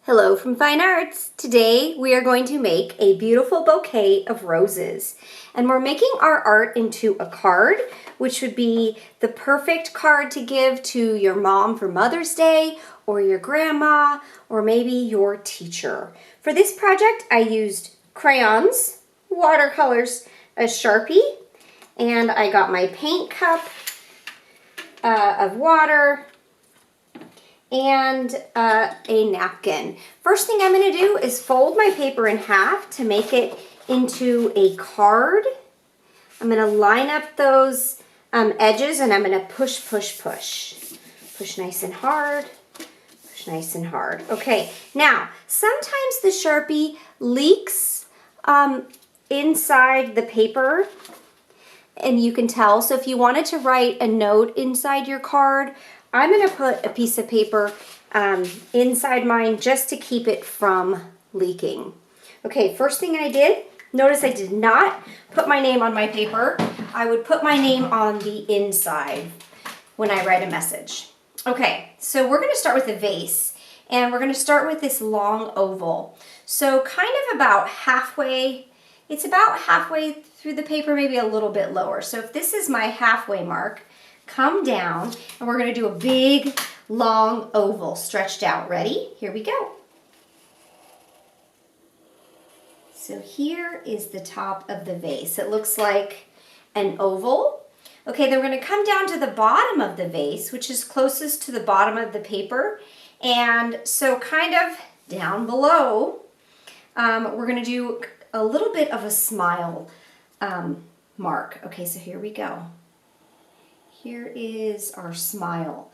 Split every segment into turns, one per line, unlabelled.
Hello from Fine Arts. Today we are going to make a beautiful bouquet of roses. And we're making our art into a card, which would be the perfect card to give to your mom for Mother's Day, or your grandma, or maybe your teacher. For this project, I used crayons, watercolors, a Sharpie, and I got my paint cup of water, and a napkin. First thing I'm going to do is fold my paper in half to make it into a card. I'm going to line up those edges, and I'm going to push, push, push. Push nice and hard. Push nice and hard. Okay, now sometimes the Sharpie leaks inside the paper, and you can tell. So if you wanted to write a note inside your card, I'm going to put a piece of paper inside mine just to keep it from leaking. Okay, first thing I did, notice I did not put my name on my paper. I would put my name on the inside when I write a message. Okay, so we're going to start with a vase, and we're going to start with this long oval. So kind of about halfway, it's about halfway through the paper, maybe a little bit lower. So if this is my halfway mark, come down, and we're going to do a big, long oval stretched out. Ready? Here we go. So here is the top of the vase. It looks like an oval. Okay, then we're going to come down to the bottom of the vase, which is closest to the bottom of the paper. And so kind of down below, we're going to do a little bit of a smile mark. Okay, so here we go. Here is our smile.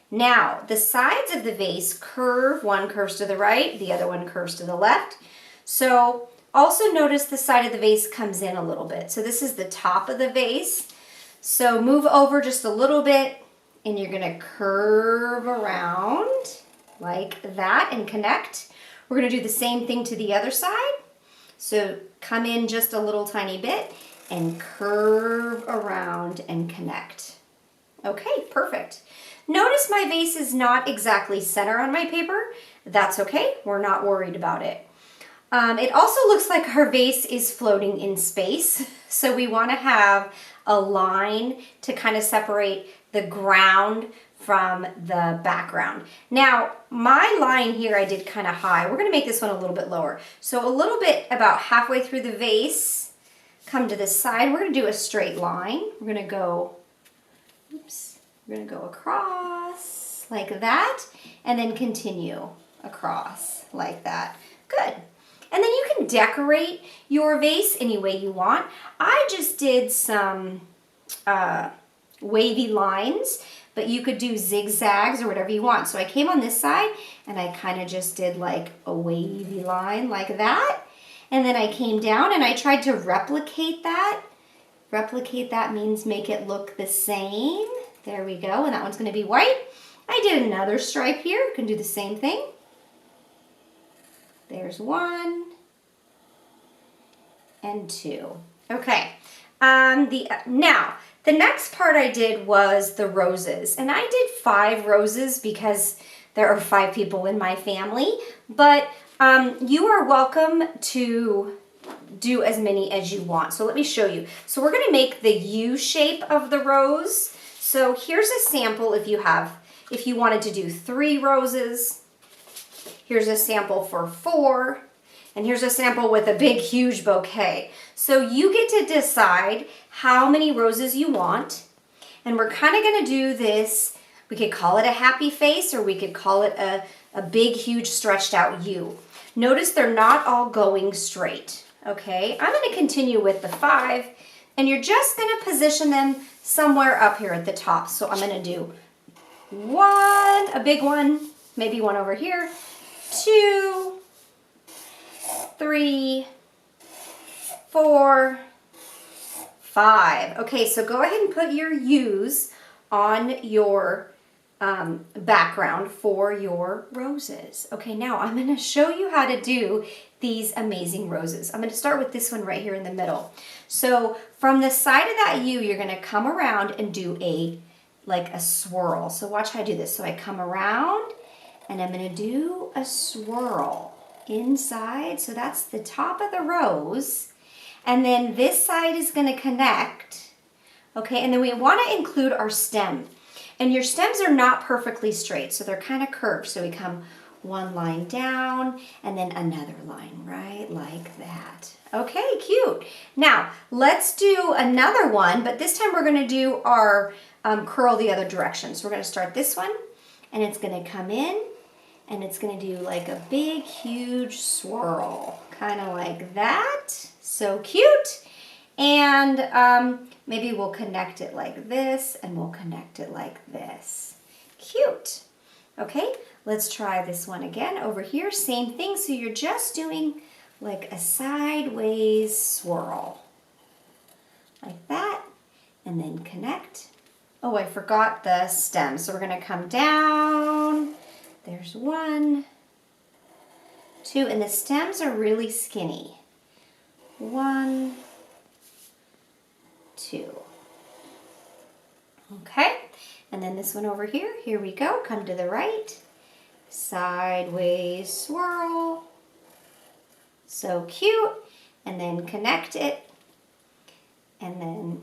Now, the sides of the vase curve. One curves to the right, the other one curves to the left. So also notice the side of the vase comes in a little bit. So this is the top of the vase. So move over just a little bit, and you're going to curve around like that and connect. We're going to do the same thing to the other side. So come in just a little tiny bit and curve around and connect. Okay, perfect. Notice my vase is not exactly center on my paper. That's okay, we're not worried about it. It also looks like our vase is floating in space, so we want to have a line to kind of separate the ground from the background. Now, my line here I did kind of high. We're going to make this one a little bit lower. So a little bit about halfway through the vase, come to the side. We're going to do a straight line. We're going to go we're going to go across like that, and then continue across like that. Good. And then you can decorate your vase any way you want. I just did some wavy lines, but you could do zigzags or whatever you want. So I came on this side, and I kind of just did like a wavy line like that. And then I came down, and I tried to replicate that. Replicate that means make it look the same. There we go, and that one's going to be white. I did another stripe here. You can do the same thing. There's one and two. Okay, now the next part I did was the roses, and I did 5 roses because there are 5 people in my family, but you are welcome to do as many as you want. So let me show you. So we're going to make the U shape of the rose. So here's a sample if you wanted to do 3 roses. Here's a sample for 4. And here's a sample with a big, huge bouquet. So you get to decide how many roses you want. And we're kind of going to do this. We could call it a happy face, or we could call it a big, huge, stretched out U. Notice they're not all going straight. Okay, I'm going to continue with the 5. And you're just going to position them somewhere up here at the top. So I'm going to do 1, a big one, maybe one over here, 2, 3, 4, 5. Okay, so go ahead and put your U's on your background for your roses. Okay, now I'm going to show you how to do these amazing roses. I'm going to start with this one right here in the middle. So from the side of that U, you're going to come around and do like a swirl. So watch how I do this. So I come around And I'm going to do a swirl inside. So that's the top of the rose. And then this side is going to connect. Okay, and then we want to include our stem. And your stems are not perfectly straight, so they're kind of curved. So we come one line down and then another line, right? Like that. Okay, cute. Now, let's do another one, but this time we're going to do our curl the other direction. So we're going to start this one, and it's going to come in, and it's going to do like a big, huge swirl, kind of like that. So cute. And maybe we'll connect it like this, and we'll connect it like this. Cute. Okay, let's try this one again over here. Same thing, so you're just doing like a sideways swirl. Like that, and then connect. Oh, I forgot the stem, so we're gonna come down. There's 1, 2, and the stems are really skinny. 1, 2. Okay, and then this one over here, here we go, come to the right, sideways swirl, so cute, and then connect it, and then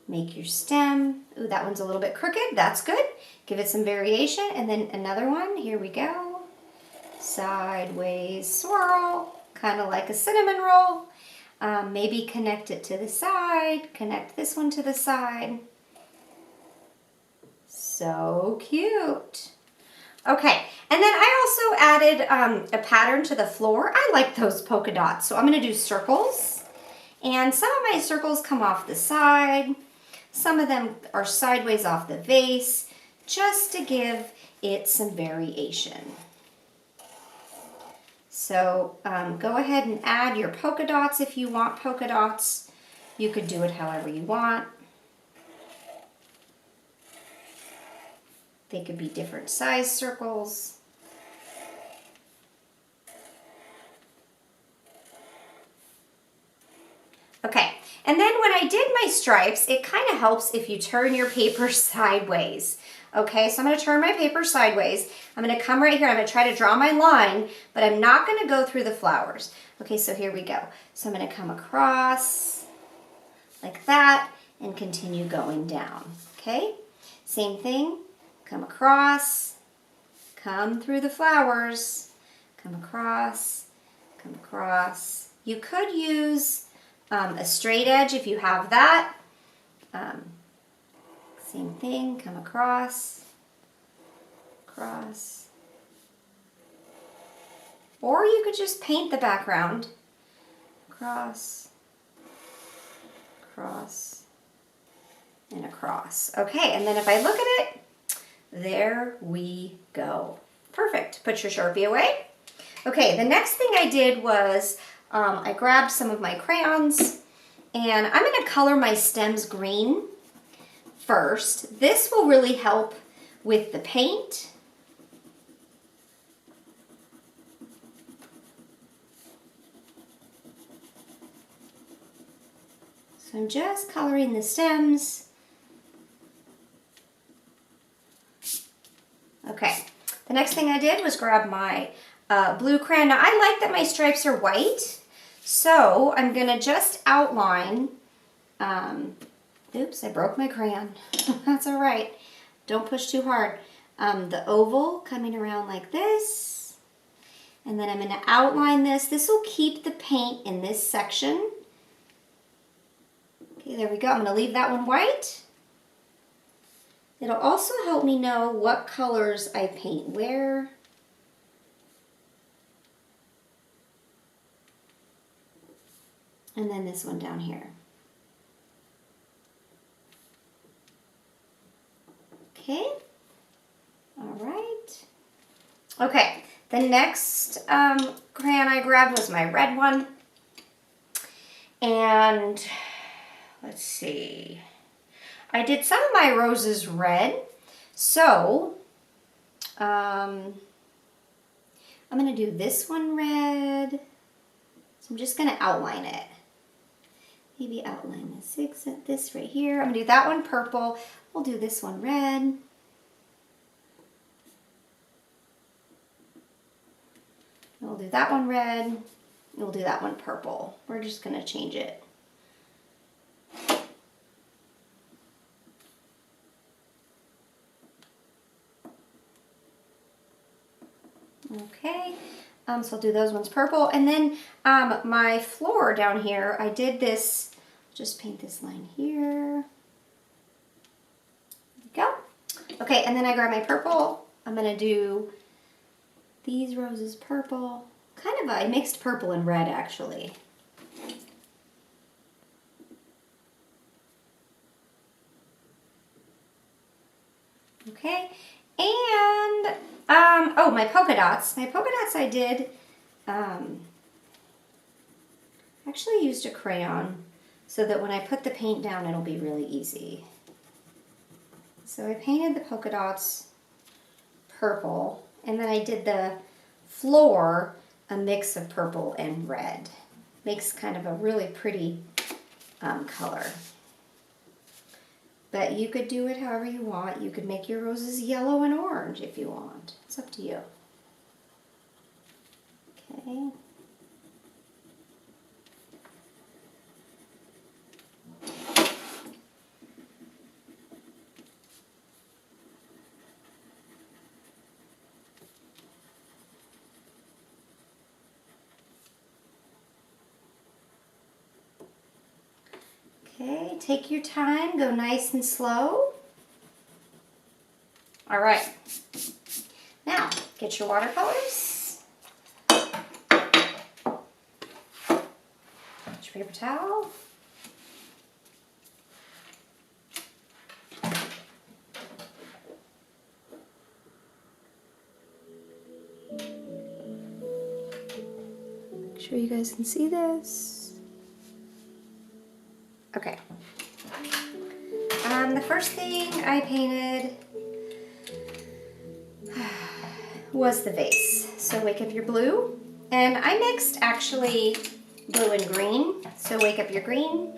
make your stem. Ooh, that one's a little bit crooked, that's good. Give it some variation, and then another one, here we go, sideways swirl, kind of like a cinnamon roll. Maybe connect it to the side, connect this one to the side. So cute. Okay, and then I also added a pattern to the floor. I like those polka dots, so I'm gonna do circles. And some of my circles come off the side. Some of them are sideways off the vase, just to give it some variation. So go ahead and add your polka dots if you want polka dots. You could do it however you want. They could be different size circles. Okay, and then when I did my stripes, it kind of helps if you turn your paper sideways. Okay, so I'm going to turn my paper sideways. I'm going to come right here. I'm going to try to draw my line, but I'm not going to go through the flowers. Okay, so here we go. So I'm going to come across like that and continue going down. Okay, same thing. Come across, come through the flowers, come across, come across. You could use a straight edge if you have that. Same thing, come across, across. Or you could just paint the background. Across, across, and across. Okay, and then if I look at it, there we go. Perfect. Put your Sharpie away. Okay, the next thing I did was I grabbed some of my crayons, and I'm going to color my stems green first. This will really help with the paint. So I'm just coloring the stems. Okay, the next thing I did was grab my blue crayon. Now I like that my stripes are white, so I'm gonna just outline, oops, I broke my crayon. That's all right, don't push too hard. The oval coming around like this, and then I'm gonna outline this. This will keep the paint in this section. Okay, there we go, I'm gonna leave that one white. It'll also help me know what colors I paint where. And then this one down here. Okay, all right. Okay, the next crayon I grabbed was my red one. And let's see. I did some of my roses red, so I'm going to do this one red. So I'm just going to outline it. Maybe outline this right here. I'm going to do that one purple. We'll do this one red. We'll do that one red. We'll do that one purple. We're just gonna change it. Okay, so I'll do those ones purple. And then my floor down here, I did this, just paint this line here. There we go. Okay, and then I grab my purple. I'm gonna do these roses purple. Kind of I mixed purple and red actually. Okay, and oh, my polka dots. My polka dots I did, actually used a crayon so that when I put the paint down it'll be really easy. So I painted the polka dots purple, and then I did the floor a mix of purple and red. Makes kind of a really pretty color. But you could do it however you want. You could make your roses yellow and orange if you want. It's up to you. Okay. Okay, take your time, go nice and slow. All right, now get your watercolors. Get your paper towel. Make sure you guys can see this. Okay, the first thing I painted was the vase. So wake up your blue, and I mixed actually blue and green. So wake up your green,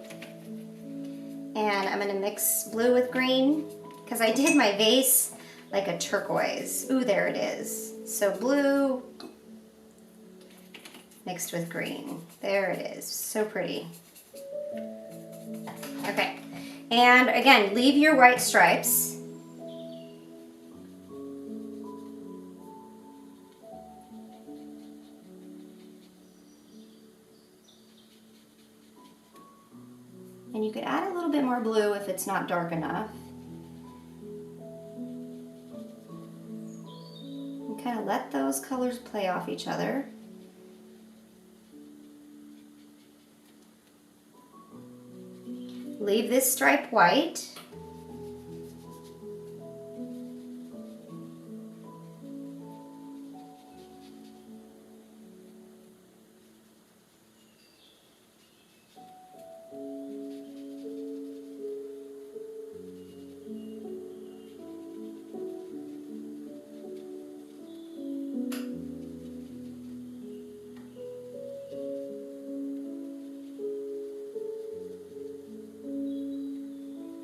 and I'm gonna mix blue with green because I did my vase like a turquoise. Ooh, there it is. So blue mixed with green. There it is, so pretty. Okay, and again, leave your white stripes. And you could add a little bit more blue if it's not dark enough. And kind of let those colors play off each other. Leave this stripe white.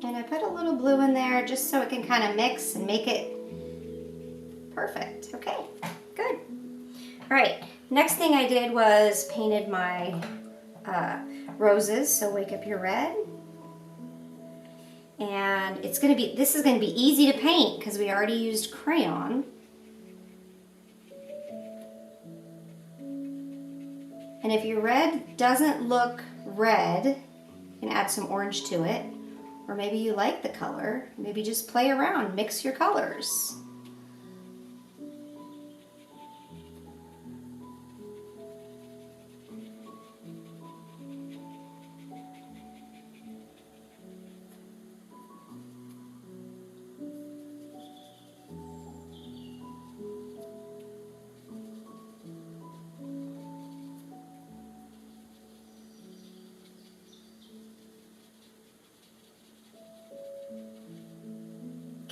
And I put a little blue in there just so it can kind of mix and make it perfect. Okay, good. All right, next thing I did was painted my roses. So wake up your red. And this is gonna be easy to paint because we already used crayon. And if your red doesn't look red, you can add some orange to it. Or maybe you like the color, maybe just play around, mix your colors.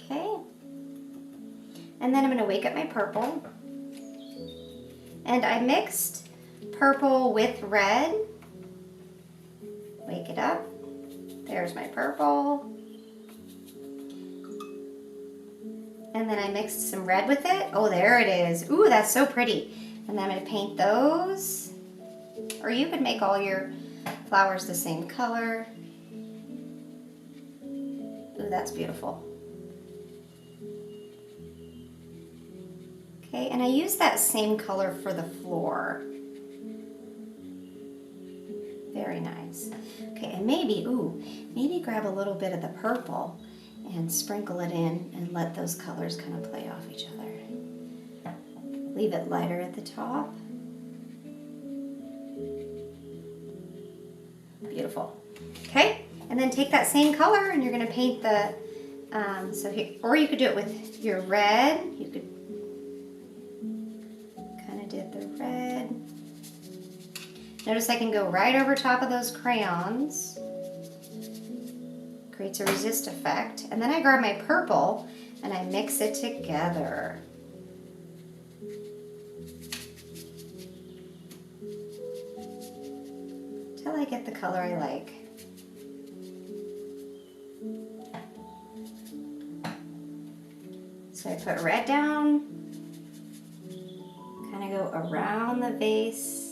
Okay, and then I'm going to wake up my purple, and I mixed purple with red. Wake it up. There's my purple, and then I mixed some red with it. Oh, there it is. Ooh, that's so pretty. And then I'm going to paint those. Or you could make all your flowers the same color. Ooh, that's beautiful. Okay, and I use that same color for the floor. Very nice. Okay, and maybe grab a little bit of the purple and sprinkle it in and let those colors kind of play off each other. Leave it lighter at the top. Beautiful. Okay, and then take that same color and you're going to paint the, so here, or you could do it with your red. You could kind of dip the red. Notice I can go right over top of those crayons. Creates a resist effect. And then I grab my purple and I mix it together. Till I get the color I like. So I put red down, kind of go around the vase.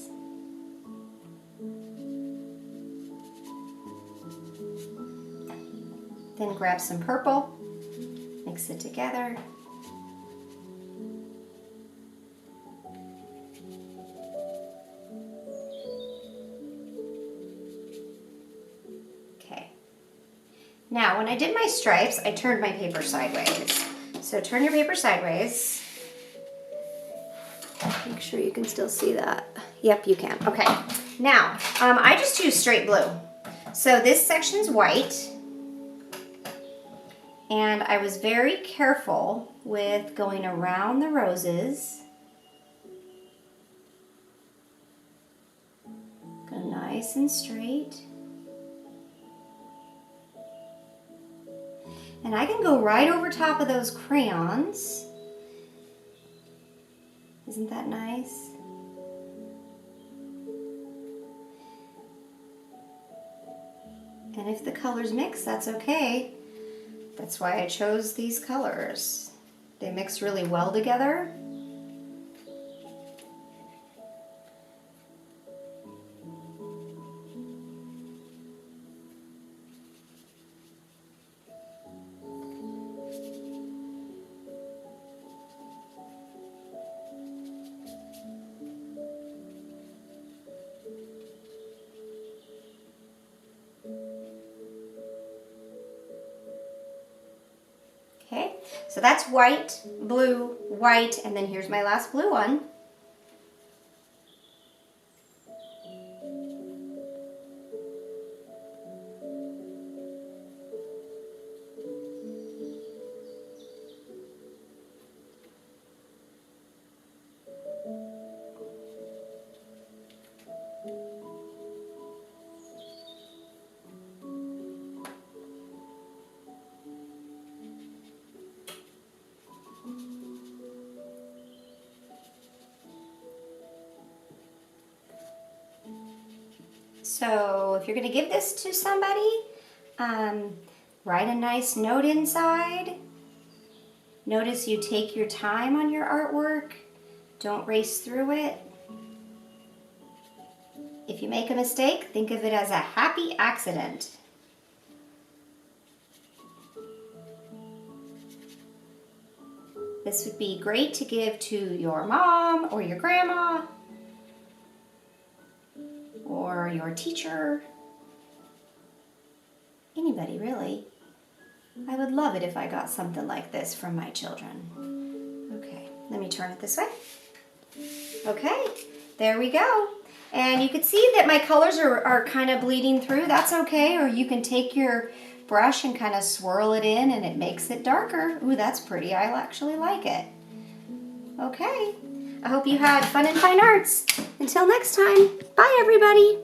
Then grab some purple, mix it together. Okay. Now, when I did my stripes, I turned my paper sideways. So turn your paper sideways. Make sure you can still see that. Yep, you can. Okay. Now, I just use straight blue. So this section's white. And I was very careful with going around the roses. Go nice and straight. And I can go right over top of those crayons. Isn't that nice? And if the colors mix, that's okay. That's why I chose these colors. They mix really well together. Okay, so that's white, blue, white, and then here's my last blue one. So if you're going to give this to somebody, write a nice note inside. Notice you take your time on your artwork. Don't race through it. If you make a mistake, think of it as a happy accident. This would be great to give to your mom or your grandma or your teacher. Anybody, really. I would love it if I got something like this from my children. Okay, let me turn it this way. Okay, there we go. And you can see that my colors are kind of bleeding through. That's okay, or you can take your brush and kind of swirl it in and it makes it darker. Ooh, that's pretty. I actually like it. Okay, I hope you had fun in fine arts. Until next time, bye everybody.